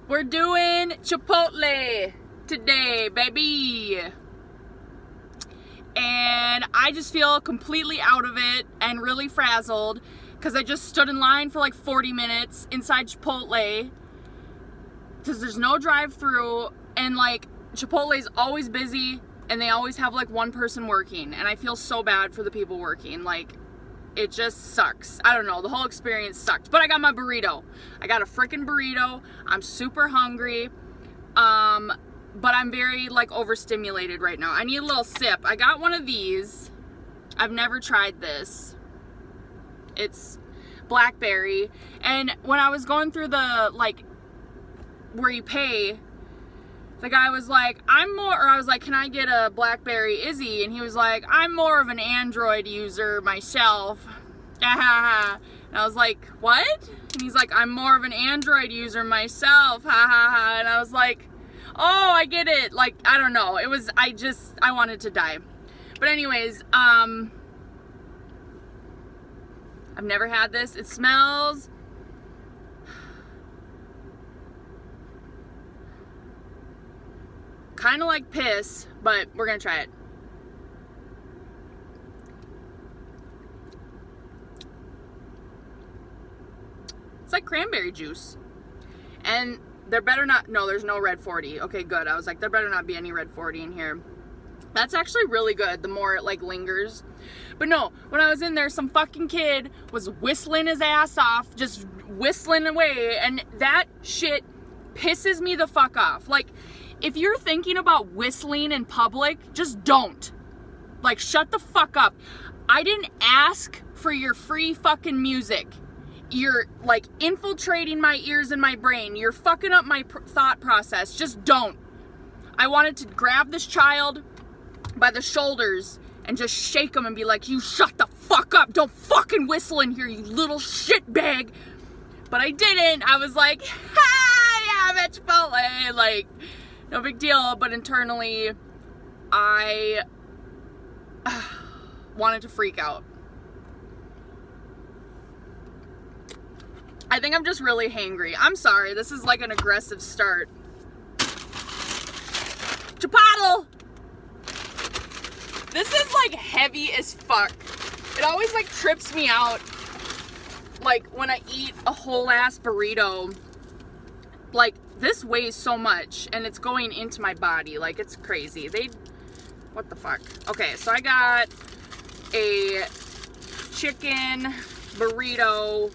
We're doing Chipotle today, baby. And I just feel completely out of it and really frazzled because I just stood in line for like 40 minutes inside Chipotle because there's no drive-through, and like Chipotle's always busy and they always have like one person working, and I feel so bad for the people working. Like, it just sucks. I don't know, the whole experience sucked. But I got my burrito. I got a freaking burrito. I'm super hungry. But I'm very like overstimulated right now. I need a little sip. I got one of these. I've never tried this. It's blackberry. And when I was going through the like where you pay, the guy was like, I was like, can I get a blackberry Izzy? And he was like, I'm more of an Android user myself. And I was like, what? And he's like, I'm more of an Android user myself. And I was like, oh, I get it. Like, I don't know. I wanted to die. But anyways, I've never had this. It smells kind of like piss, but we're gonna try it. It's like cranberry juice. And there better not, no, there's no red 40. Okay, good. I was like, there better not be any red 40 in here. That's actually really good, the more it like lingers. But no, when I was in there, some fucking kid was whistling his ass off, just whistling away, and that shit pisses me the fuck off. Like, if you're thinking about whistling in public, just don't. Like, shut the fuck up. I didn't ask for your free fucking music. You're like infiltrating my ears and my brain. You're fucking up my thought process. Just don't. I wanted to grab this child by the shoulders and just shake him and be like, you shut the fuck up. Don't fucking whistle in here, you little shitbag. But I didn't. I was like, hi, I'm at Chipotle. Like, no big deal. But internally, I wanted to freak out. I think I'm just really hangry. I'm sorry. This is like an aggressive start. Chipotle! This is like heavy as fuck. It always like trips me out. Like when I eat a whole ass burrito. Like, this weighs so much and it's going into my body. Like, it's crazy. What the fuck? Okay, so I got a chicken burrito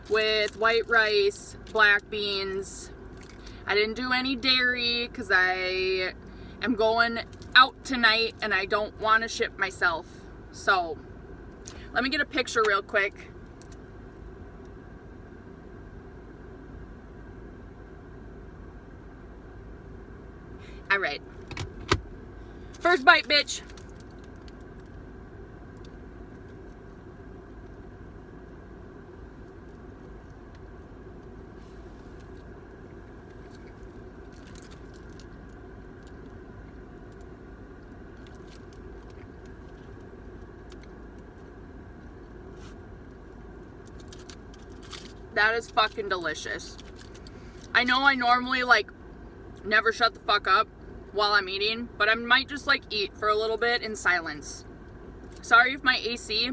with white rice, black beans. I didn't do any dairy because I am going out tonight and I don't want to ship myself. So, let me get a picture real quick. Alright. First bite, bitch. That is fucking delicious. I know I normally like never shut the fuck up while I'm eating, but I might just like eat for a little bit in silence. Sorry if my AC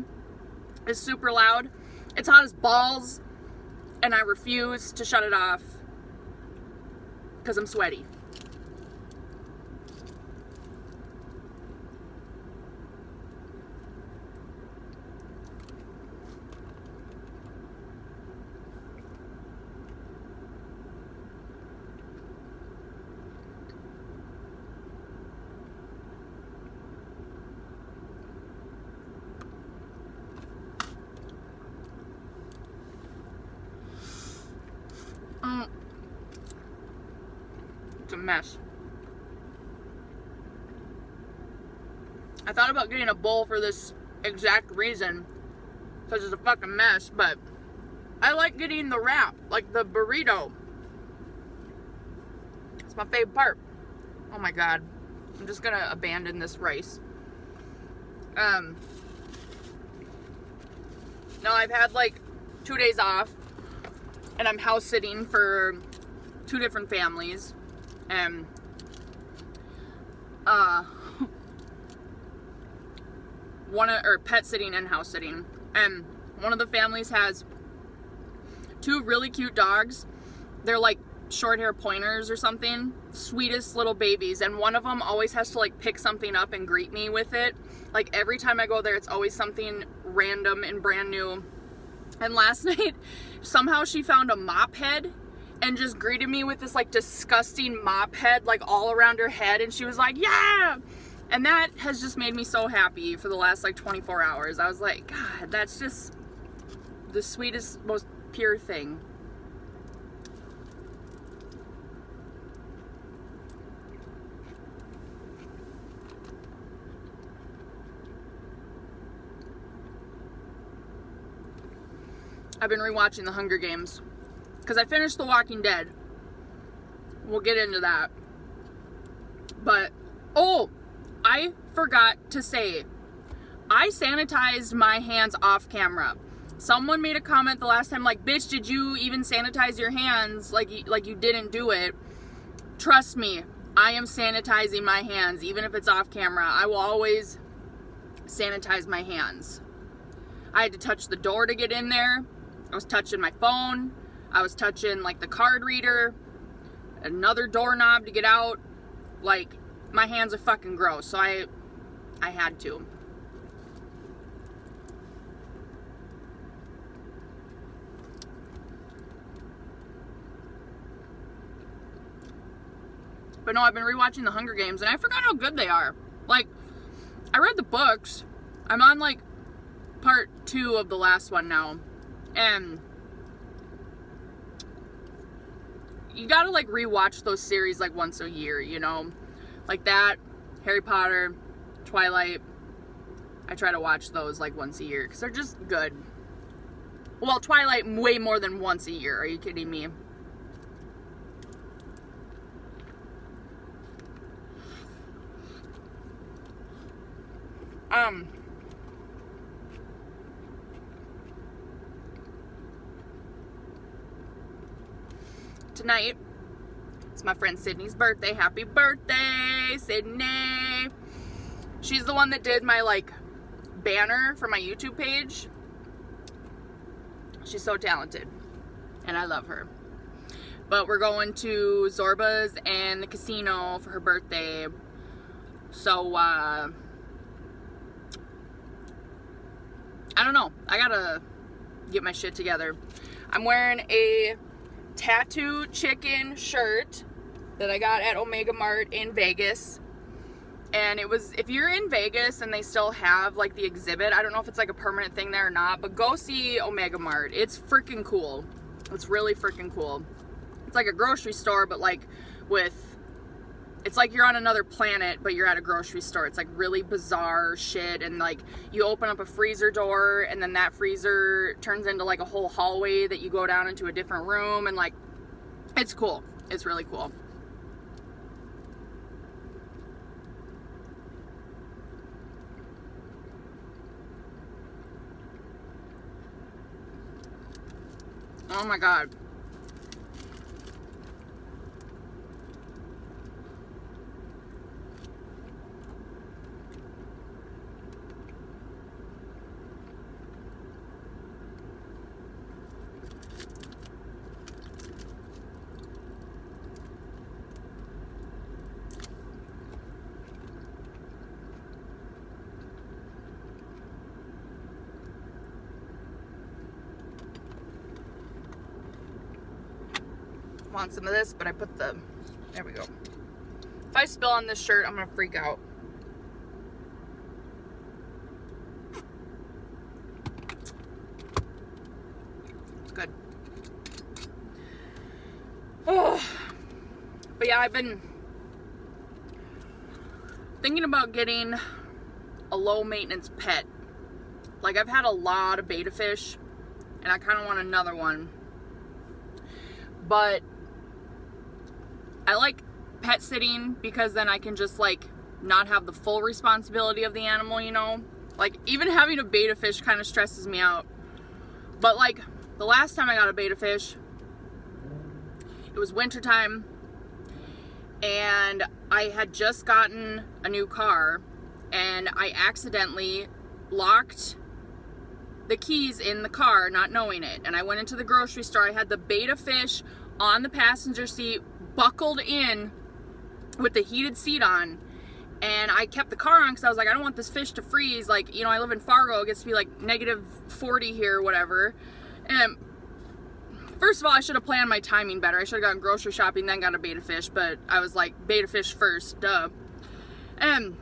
is super loud. It's hot as balls and I refuse to shut it off because I'm sweaty. It's a mess. I thought about getting a bowl for this exact reason, because it's a fucking mess, but I like getting the wrap, like the burrito. It's my favorite part. Oh my god. I'm just gonna abandon this rice. No, I've had like 2 days off, and I'm house sitting for 2 different families, and pet sitting and house sitting, and one of the families has 2 really cute dogs. They're like short hair pointers or something, sweetest little babies, and one of them always has to like pick something up and greet me with it. Like every time I go there, it's always something random and brand new. And last night somehow she found a mop head and just greeted me with this like disgusting mop head like all around her head, and she was like, yeah. And that has just made me so happy for the last like 24 hours. I was like, God, that's just the sweetest, most pure thing. I've been rewatching The Hunger Games because I finished The Walking Dead. We'll get into that. But, oh, I forgot to say, I sanitized my hands off camera. Someone made a comment the last time, like, bitch, did you even sanitize your hands? Like you didn't do it. Trust me, I am sanitizing my hands, even if it's off camera. I will always sanitize my hands. I had to touch the door to get in there. I was touching my phone. I was touching like the card reader, another doorknob to get out. Like, my hands are fucking gross, so I had to. But no, I've been rewatching The Hunger Games, and I forgot how good they are. Like, I read the books. I'm on like part 2 of the last one now. And you gotta like rewatch those series like once a year, you know? Like that, Harry Potter, Twilight. I try to watch those like once a year because they're just good. Well, Twilight way more than once a year. Are you kidding me? Tonight, it's my friend Sydney's birthday. Happy birthday, Sydney. She's the one that did my like banner for my YouTube page. She's so talented, and I love her. But we're going to Zorba's and the casino for her birthday. So, I don't know. I gotta get my shit together. I'm wearing a tattoo chicken shirt that I got at Omega Mart in Vegas. And it was, if you're in Vegas and they still have like the exhibit, I don't know if it's like a permanent thing there or not, but go see Omega Mart. It's freaking cool. It's really freaking cool. It's like a grocery store, but like with, it's like you're on another planet, but you're at a grocery store. It's like really bizarre shit. And like you open up a freezer door and then that freezer turns into like a whole hallway that you go down into a different room. And like, it's cool. It's really cool. Oh my God. Want some of this, but I put the, there we go. If I spill on this shirt, I'm gonna freak out. It's good. Oh, but yeah, I've been thinking about getting a low maintenance pet. Like, I've had a lot of betta fish and I kind of want another one, but I like pet sitting because then I can just like not have the full responsibility of the animal, you know? Like, even having a betta fish kind of stresses me out. But like the last time I got a betta fish, It was wintertime, and I had just gotten a new car, and I accidentally locked the keys in the car, not knowing it. And I went into the grocery store. I had the Betta fish on the passenger seat, buckled in with the heated seat on. And I kept the car on because I was like, I don't want this fish to freeze. Like, you know, I live in Fargo. It gets to be like negative 40 here or whatever. And first of all, I should have planned my timing better. I should have gone grocery shopping, then got a Betta fish. But I was like, Betta fish first, duh. And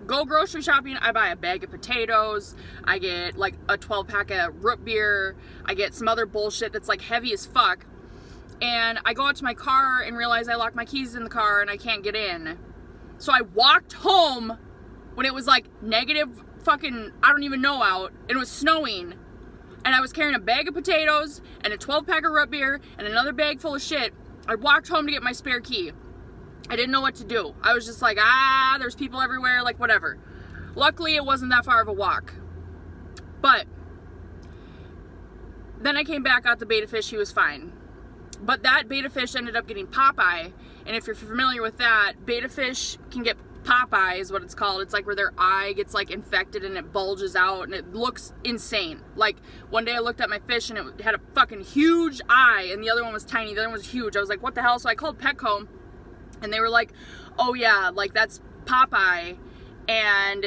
go grocery shopping. I buy a bag of potatoes. I get like a 12-pack of root beer. I get some other bullshit that's like heavy as fuck. And I go out to my car and realize I locked my keys in the car and I can't get in. So I walked home when it was like negative fucking, I don't even know out, and it was snowing. And I was carrying a bag of potatoes and a 12-pack of root beer and another bag full of shit. I walked home to get my spare key. I didn't know what to do. I was just like, there's people everywhere, like whatever. Luckily, it wasn't that far of a walk. But then I came back, got the Betta fish, he was fine. But that Betta fish ended up getting Popeye. And if you're familiar with that, Betta fish can get Popeye is what it's called. It's like where their eye gets like infected and it bulges out and it looks insane. Like one day I looked at my fish and it had a fucking huge eye and the other one was tiny, the other one was huge. I was like, what the hell? So I called Petco and they were like, oh yeah, like that's Popeye and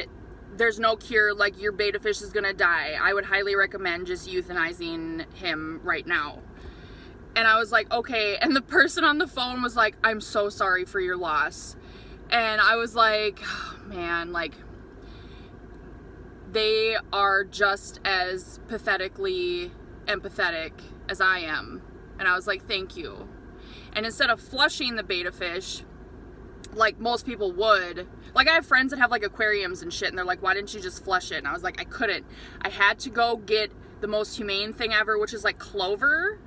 there's no cure, like your Betta fish is gonna die. I would highly recommend just euthanizing him right now. And I was like, okay. And the person on the phone was like, I'm so sorry for your loss. And I was like, oh, man, like, they are just as pathetically empathetic as I am. And I was like, thank you. And instead of flushing the Betta fish, like most people would, like I have friends that have like aquariums and shit, and they're like, why didn't you just flush it? And I was like, I couldn't. I had to go get the most humane thing ever, which is like clover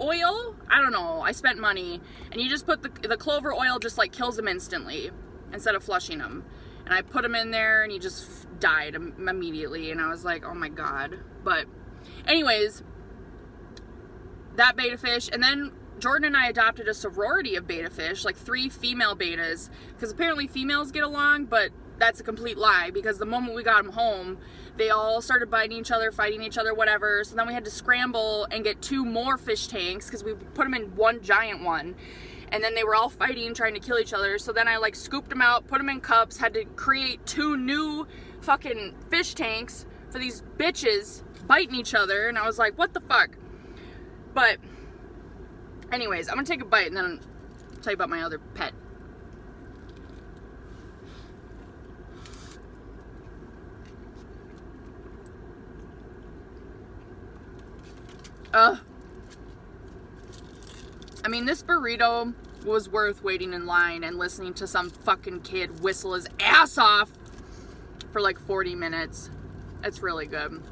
oil. I don't know, I spent money, and you just put the clover oil just like kills them instantly instead of flushing them. And I put him in there and he just died immediately, and I was like, oh my god. But anyways, that Betta fish, and then Jordan and I adopted a sorority of Betta fish, like 3 female Bettas, because apparently females get along, but that's a complete lie, because the moment we got them home, they all started biting each other, fighting each other, whatever. So then we had to scramble and get 2 more fish tanks, because we put them in one giant one. And then they were all fighting, trying to kill each other. So then I like scooped them out, put them in cups, had to create 2 new fucking fish tanks for these bitches biting each other. And I was like, what the fuck? But anyways, I'm gonna take a bite and then I'll tell you about my other pet. I mean, this burrito was worth waiting in line and listening to some fucking kid whistle his ass off for like 40 minutes. It's really good.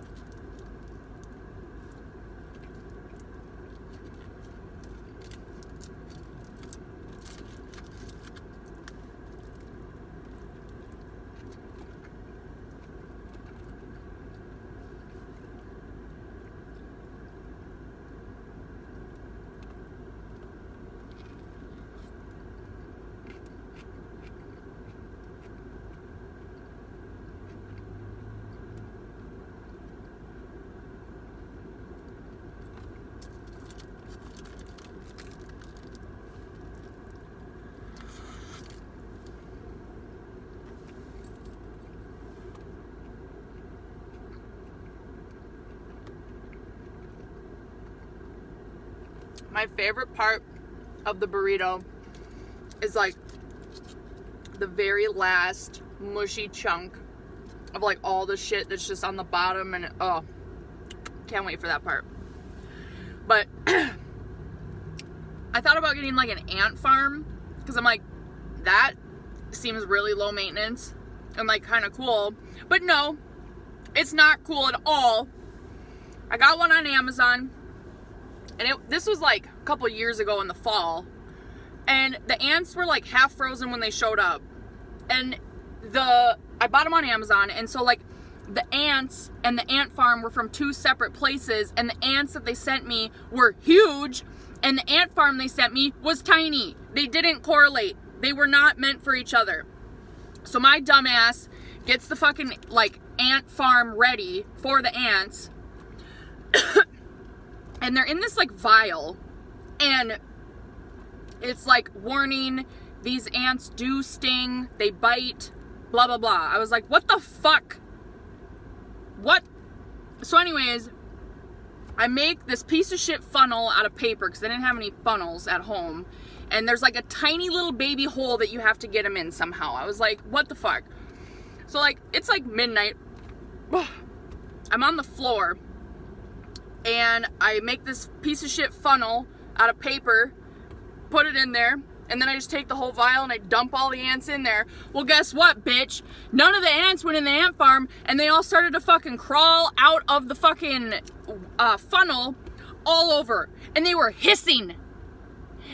My favorite part of the burrito is like the very last mushy chunk of like all the shit that's just on the bottom, and oh, can't wait for that part. But I thought about getting like an ant farm, because I'm like, that seems really low maintenance and like kind of cool. But no, it's not cool at all. I got one on Amazon. And this was like a couple years ago in the fall, and the ants were like half frozen when they showed up. And I bought them on Amazon, and so like the ants and the ant farm were from 2 separate places, and the ants that they sent me were huge, and the ant farm they sent me was tiny. They didn't correlate. They were not meant for each other. So my dumbass gets the fucking, like, ant farm ready for the ants, and they're in this, like, vial, and it's, like, warning, these ants do sting, they bite, blah, blah, blah. I was like, what the fuck? What? So anyways, I make this piece of shit funnel out of paper, because I didn't have any funnels at home, and there's, like, a tiny little baby hole that you have to get them in somehow. I was like, what the fuck? So, like, it's, like, midnight. I'm on the floor, and I make this piece of shit funnel out of paper, put it in there, and then I just take the whole vial and I dump all the ants in there. Well, guess what, bitch? None of the ants went in the ant farm, and they all started to fucking crawl out of the fucking funnel all over, and they were hissing,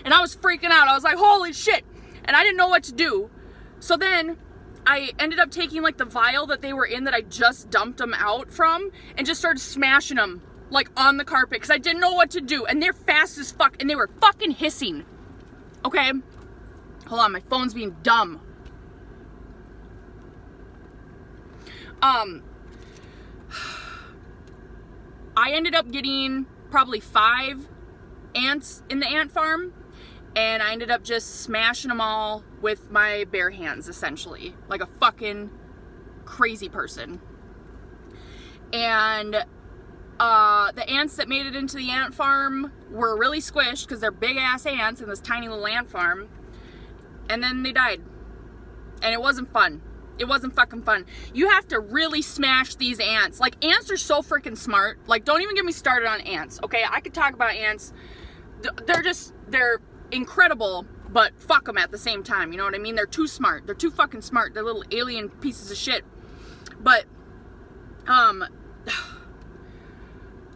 and I was freaking out. I was like, holy shit, and I didn't know what to do. So then I ended up taking, like, the vial that they were in that I just dumped them out from, and just started smashing them, like, on the carpet, because I didn't know what to do, and they're fast as fuck, and they were fucking hissing. Okay, hold on, my phone's being dumb. I ended up getting probably 5 ants in the ant farm, and I ended up just smashing them all with my bare hands, essentially, like a fucking crazy person. And the ants that made it into the ant farm were really squished because they're big ass ants in this tiny little ant farm, and then they died, and it wasn't fun. It wasn't fucking fun. You have to really smash these ants. Like, ants are so freaking smart. Like, don't even get me started on ants, okay? I could talk about ants. They're incredible, but fuck them at the same time, you know what I mean? They're too smart. They're too fucking smart. They're little alien pieces of shit. But,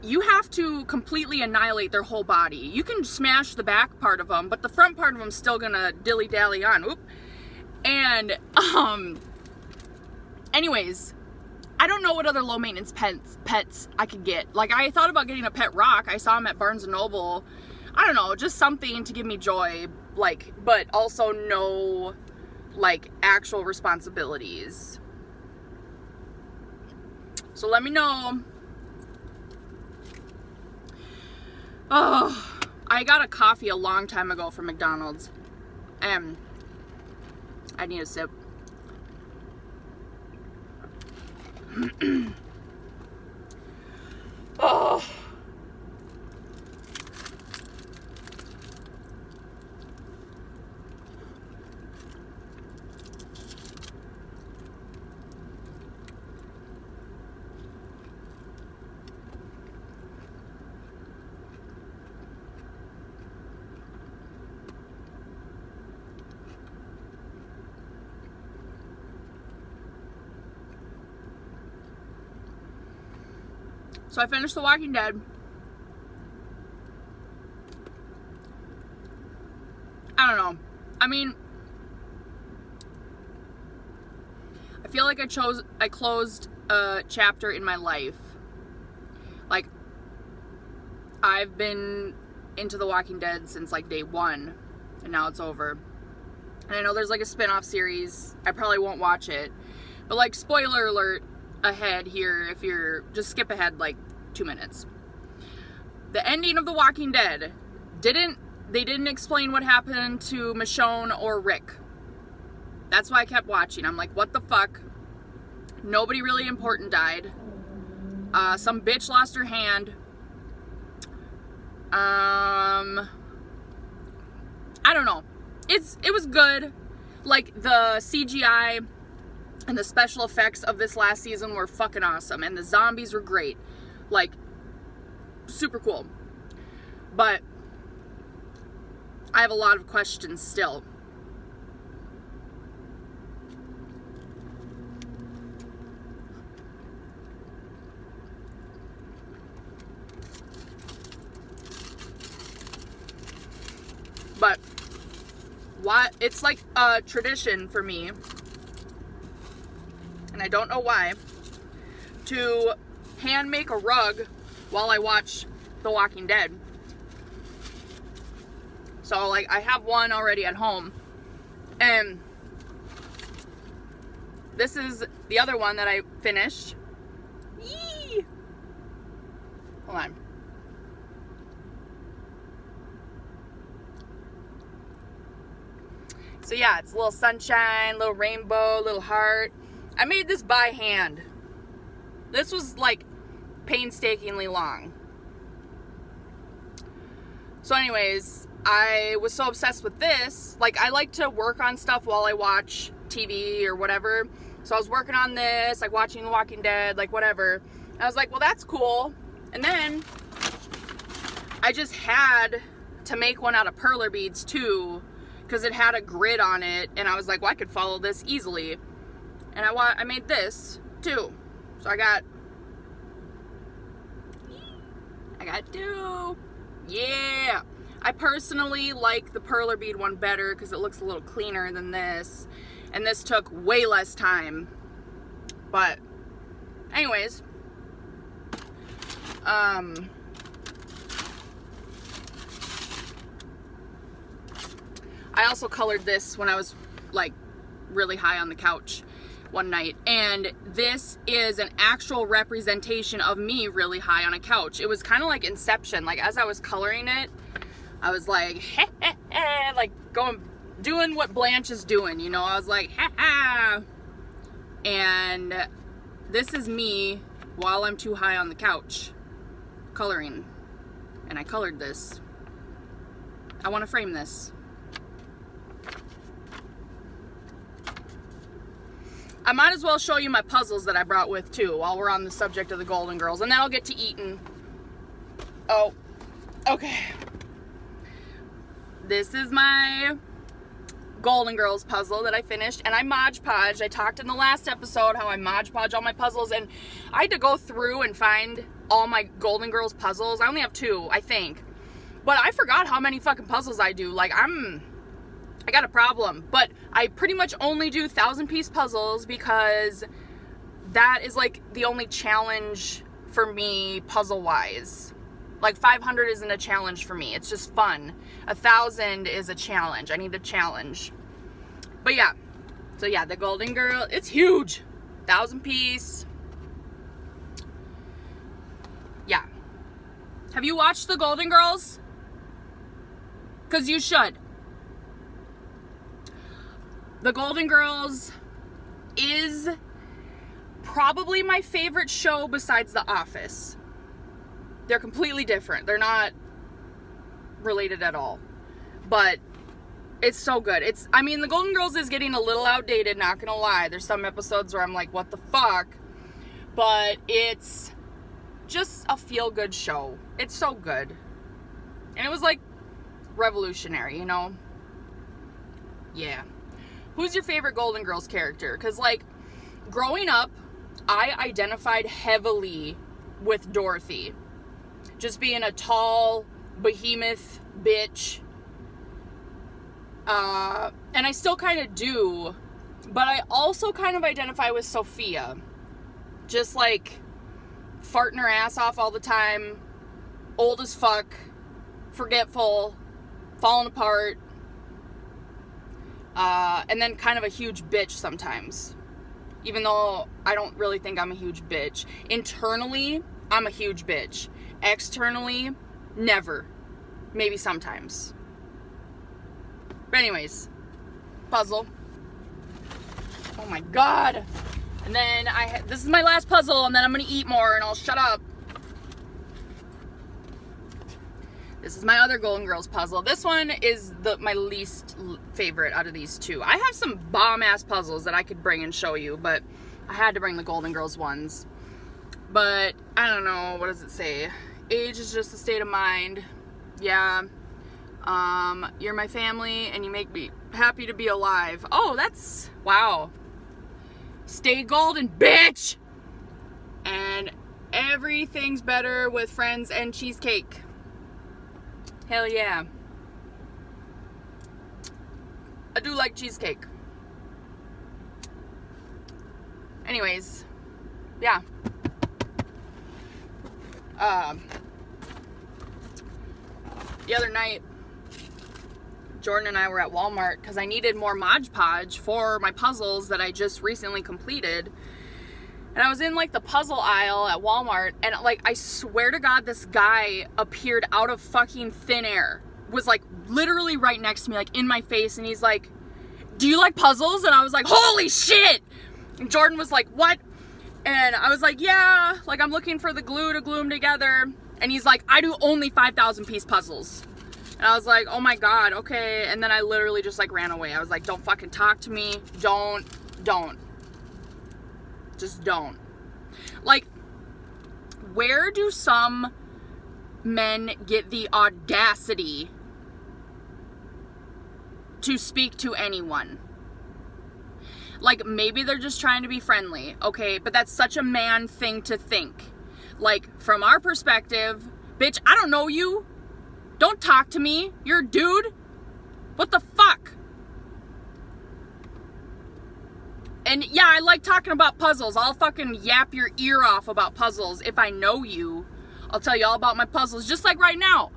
you have to completely annihilate their whole body. You can smash the back part of them, but the front part of them's still gonna dilly-dally on. Oop. And, anyways, I don't know what other low-maintenance pets I could get. Like, I thought about getting a pet rock. I saw them at Barnes & Noble. I don't know, just something to give me joy, like, but also no, like, actual responsibilities. So let me know. Oh, I got a coffee a long time ago from McDonald's, and I need a sip. Oh. So I finished The Walking Dead. I don't know. I mean, I feel like I closed a chapter in my life. Like, I've been into The Walking Dead since, like, day 1, and now it's over. And I know there's, like, a spin-off series. I probably won't watch it. But, like, spoiler alert ahead here, if you're, just skip ahead, like, 2 minutes. The ending of The Walking Dead they didn't explain what happened to Michonne or Rick. That's why I kept watching. I'm like, what the fuck? Nobody really important died. Some bitch lost her hand. I don't know. It was good. Like, the CGI and the special effects of this last season were fucking awesome, and the zombies were great. Like, super cool. But I have a lot of questions still. But why? It's like a tradition for me, and I don't know why, to hand make a rug while I watch The Walking Dead. So, like, I have one already at home. And this is the other one that I finished. Yee! Hold on. So yeah, it's a little sunshine, little rainbow, little heart. I made this by hand. This was like painstakingly long. So anyways, I was so obsessed with this. Like, I like to work on stuff while I watch TV or whatever. So I was working on this, like watching The Walking Dead, like whatever. I was like, well, that's cool. And then I just had to make one out of perler beads too, because it had a grid on it. And I was like, well, I could follow this easily. And I made this too. So I got 2. Yeah. I personally like the perler bead one better because it looks a little cleaner than this. And this took way less time. But anyways, I also colored this when I was like really high on the couch one night, and this is an actual representation of me really high on a couch. It was kind of like Inception. Like, as I was coloring it, I was like, like doing what Blanche is doing, you know. I was like, ha. And this is me while I'm too high on the couch coloring. And I colored this. I want to frame this. I might as well show you my puzzles that I brought with too while we're on the subject of the Golden Girls, and then I'll get to eating. Oh, okay. This is my Golden Girls puzzle that I finished, and I Mod Podged. I talked in the last episode how I Mod Podge all my puzzles, and I had to go through and find all my Golden Girls puzzles. I only have 2, I think. But I forgot how many fucking puzzles I do. Like, I got a problem, but I pretty much only do 1,000-piece puzzles because that is like the only challenge for me puzzle-wise. Like 500 isn't a challenge for me. It's just fun. 1,000 is a challenge. I need a challenge. But yeah. So yeah, the Golden Girl, it's huge. 1,000-piece. Yeah. Have you watched the Golden Girls? Because you should. The Golden Girls is probably my favorite show besides The Office. They're completely different. They're not related at all. But it's so good. I mean, The Golden Girls is getting a little outdated, not gonna lie. There's some episodes where I'm like, what the fuck? But it's just a feel-good show. It's so good. And it was like revolutionary, you know? Yeah. Who's your favorite Golden Girls character? Because, like, growing up, I identified heavily with Dorothy. Just being a tall, behemoth bitch. And I still kind of do. But I also kind of identify with Sophia. Just, like, farting her ass off all the time. Old as fuck. Forgetful. Falling apart. And then kind of a huge bitch sometimes. Even though I don't really think I'm a huge bitch. Internally, I'm a huge bitch. Externally, never. Maybe sometimes. But anyways, puzzle. Oh my god. And then this is my last puzzle, and then I'm gonna eat more and I'll shut up. This is my other Golden Girls puzzle. This one is my least favorite out of these 2. I have some bomb-ass puzzles that I could bring and show you, but I had to bring the Golden Girls ones. But, I don't know, what does it say? Age is just a state of mind. Yeah. You're my family, and you make me happy to be alive. Oh, that's, wow. Stay golden, bitch! And everything's better with friends and cheesecake. Hell yeah. I do like cheesecake. Anyways, yeah. The other night, Jordan and I were at Walmart because I needed more Mod Podge for my puzzles that I just recently completed. And I was in like the puzzle aisle at Walmart, and like, I swear to God, this guy appeared out of fucking thin air. Was like literally right next to me, like in my face, and he's like, "Do you like puzzles?" And I was like, "Holy shit!" And Jordan was like, "What?" And I was like, "Yeah, like I'm looking for the glue to glue them together." And he's like, "I do only 5,000 piece puzzles." And I was like, "Oh my God, okay." And then I literally just like ran away. I was like, "Don't fucking talk to me. Don't. Just don't." Like, where do some men get the audacity to speak to anyone? Like, maybe they're just trying to be friendly, okay? But that's such a man thing to think. Like, from our perspective, bitch, I don't know you. Don't talk to me. You're a dude. What the fuck? And yeah, I like talking about puzzles. I'll fucking yap your ear off about puzzles. If I know you, I'll tell you all about my puzzles, just like right now.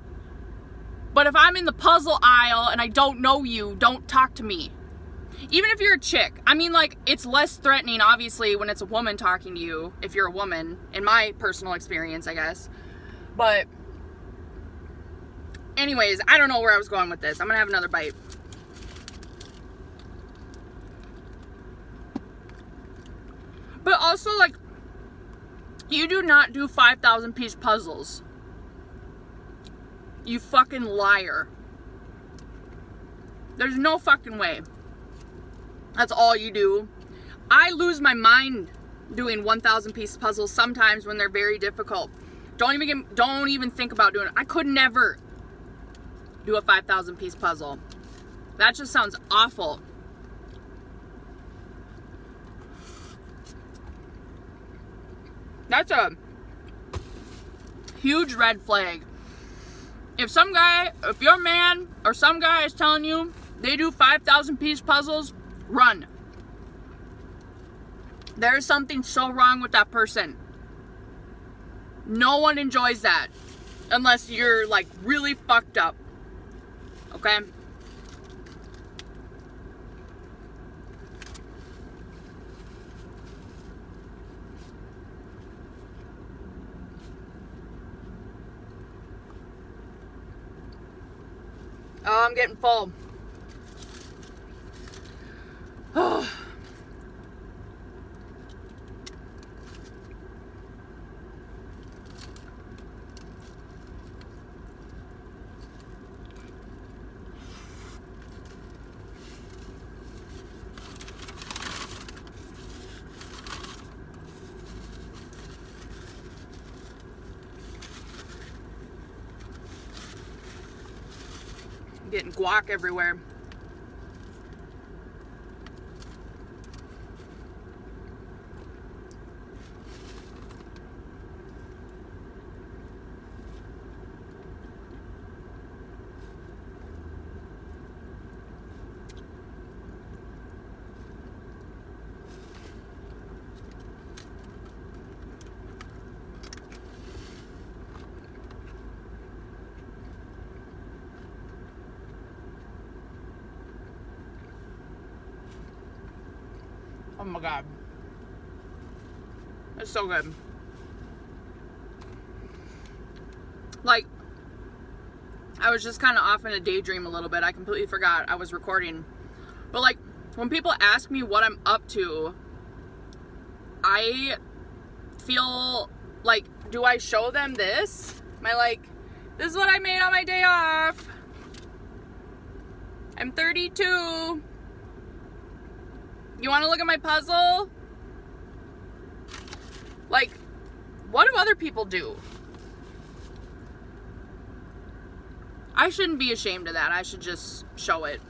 But if I'm in the puzzle aisle and I don't know you, don't talk to me. Even if you're a chick. I mean, like, it's less threatening, obviously, when it's a woman talking to you, if you're a woman, in my personal experience, I guess. But anyways, I don't know where I was going with this. I'm gonna have another bite. But also, like, you do not do 5,000 piece puzzles. You fucking liar. There's no fucking way. That's all you do. I lose my mind doing 1,000 piece puzzles sometimes when they're very difficult. Don't even think about doing it. I could never do a 5,000 piece puzzle. That just sounds awful. That's a huge red flag. If your man or some guy is telling you they do 5,000 piece puzzles, run. There's something so wrong with that person. No one enjoys that unless you're like really fucked up. Okay? Oh, I'm getting full. Oh. Getting guac everywhere. Oh my God. It's so good. Like, I was just kind of off in a daydream a little bit. I completely forgot I was recording. But like, when people ask me what I'm up to, I feel like, do I show them this? Am I like, this is what I made on my day off. I'm 32. You want to look at my puzzle? Like, what do other people do? I shouldn't be ashamed of that. I should just show it.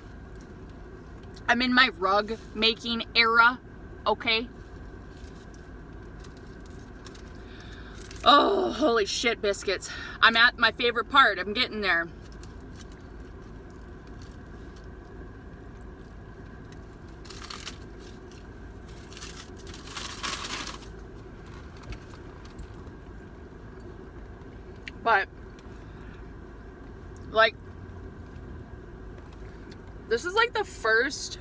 I'm in my rug making era, okay? Oh, holy shit, biscuits. I'm at my favorite part. I'm getting there. But, like, this is like the first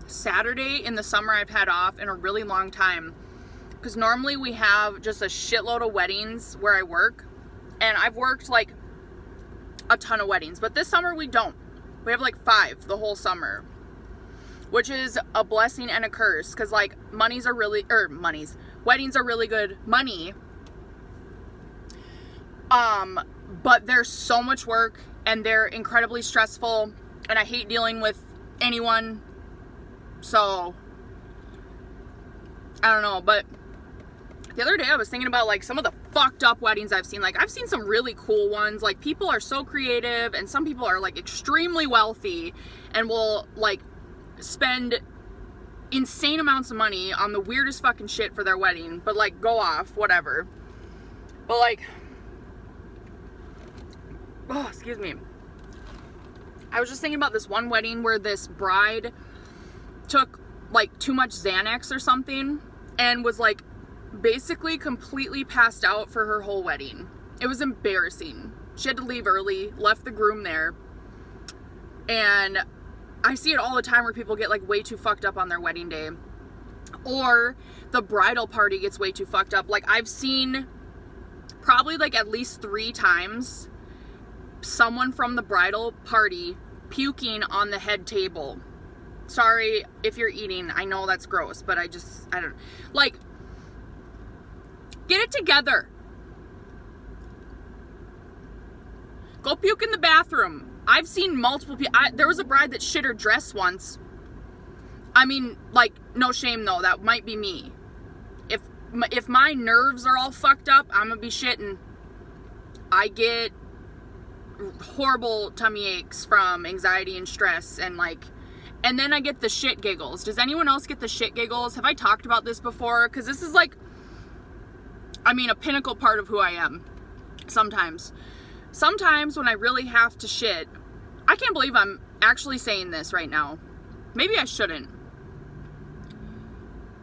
Saturday in the summer I've had off in a really long time. Because normally we have just a shitload of weddings where I work. And I've worked like a ton of weddings. But this summer we don't. We have like 5 the whole summer. Which is a blessing and a curse. Because like weddings are really good money. But there's so much work. And they're incredibly stressful. And I hate dealing with anyone. So, I don't know. But the other day I was thinking about like some of the fucked up weddings I've seen. Like I've seen some really cool ones. Like people are so creative, and some people are like extremely wealthy and will like spend insane amounts of money on the weirdest fucking shit for their wedding. But like go off, whatever. But like, oh, excuse me. I was just thinking about this one wedding where this bride took like too much Xanax or something and was like basically completely passed out for her whole wedding. It was embarrassing. She had to leave early, left the groom there. And I see it all the time where people get like way too fucked up on their wedding day. Or the bridal party gets way too fucked up. Like I've seen probably like at least 3 times someone from the bridal party puking on the head table. Sorry if you're eating. I know that's gross, but I don't like, get it together. Go puke in the bathroom. I've seen multiple people. There was a bride that shit her dress once. I mean, like, no shame though. That might be me. If my nerves are all fucked up, I'm gonna be shitting. I get horrible tummy aches from anxiety and stress, and like, and then I get the shit giggles. Does anyone else get the shit giggles? Have I talked about this before? Because this is like, I mean, a pinnacle part of who I am. Sometimes when I really have to shit, I can't believe I'm actually saying this right now. Maybe I shouldn't.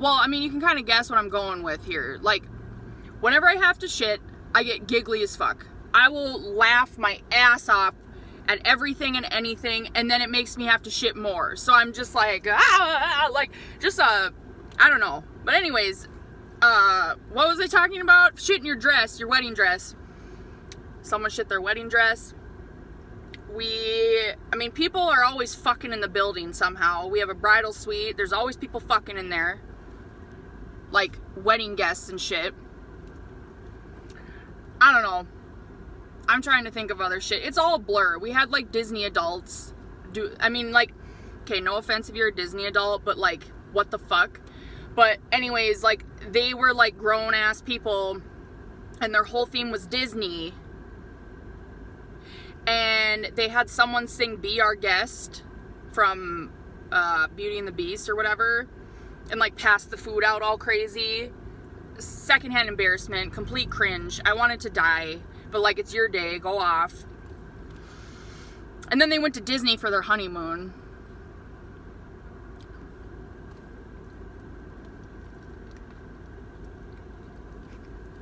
Well, I mean, you can kind of guess what I'm going with here. Like, whenever I have to shit, I get giggly as fuck. I will laugh my ass off at everything and anything, and then it makes me have to shit more. So I'm just like, like, just, I don't know. But anyways, what was I talking about? Shit in your dress, your wedding dress. Someone shit their wedding dress. I mean, people are always fucking in the building somehow. We have a bridal suite. There's always people fucking in there. Like, wedding guests and shit. I don't know. I'm trying to think of other shit. It's all a blur. We had, like, Disney adults I mean, like, okay, no offense if you're a Disney adult, but, like, what the fuck? But anyways, like, they were, like, grown-ass people, and their whole theme was Disney. And they had someone sing Be Our Guest from Beauty and the Beast or whatever, and, like, pass the food out all crazy. Secondhand embarrassment, complete cringe. I wanted to die, but, like, it's your day, go off. And then they went to Disney for their honeymoon.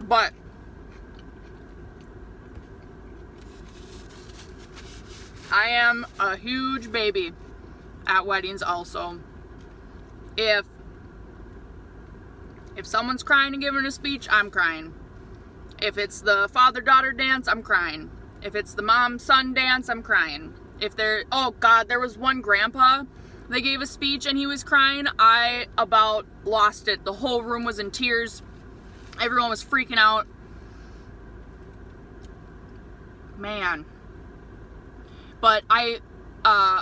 But I am a huge baby at weddings also. If someone's crying and giving a speech, I'm crying. If it's the father-daughter dance, I'm crying. If it's the mom-son dance, I'm crying. Oh God, there was one grandpa, they gave a speech and he was crying. I about lost it. The whole room was in tears. Everyone was freaking out. Man. But I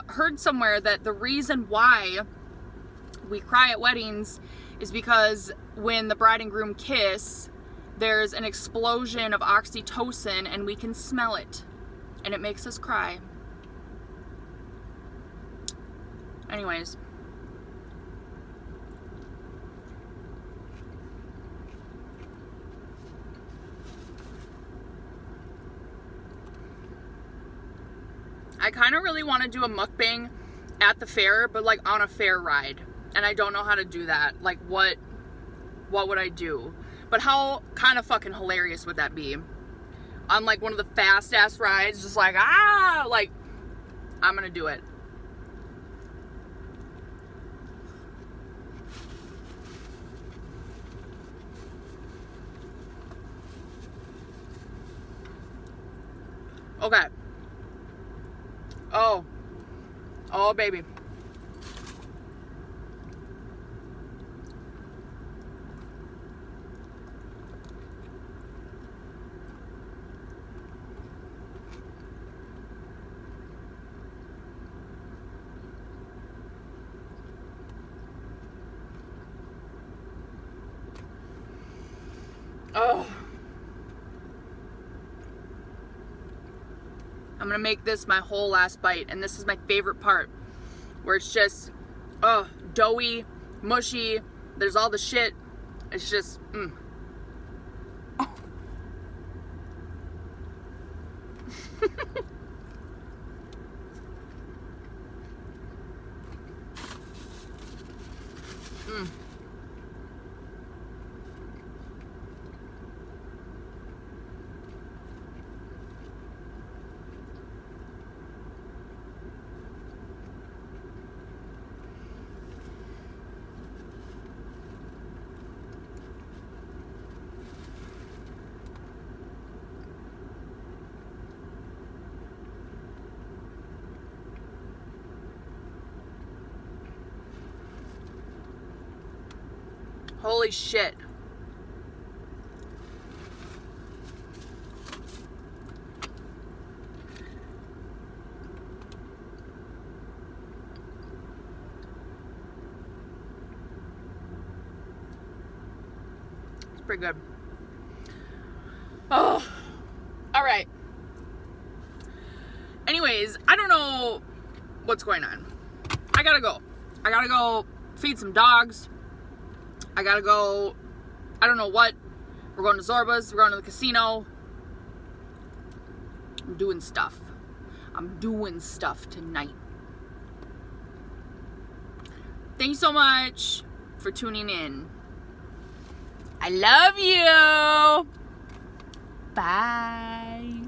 heard somewhere that the reason why we cry at weddings is because when the bride and groom kiss, there's an explosion of oxytocin and we can smell it. And it makes us cry. Anyways. I kind of really want to do a mukbang at the fair, but like on a fair ride. And I don't know how to do that. Like what would I do? But how kind of fucking hilarious would that be? on like one of the fast ass rides, just like, ah, like, I'm gonna do it. Okay. Oh, baby. Oh. I'm gonna make this my whole last bite, and this is my favorite part, where it's just, doughy, mushy, there's all the shit, it's just, Oh. Holy shit. It's pretty good. Oh, all right. Anyways, I don't know what's going on. I gotta go feed some dogs. I gotta go, I don't know what. We're going to Zorba's. We're going to the casino. I'm doing stuff. I'm doing stuff tonight. Thank you so much for tuning in. I love you. Bye.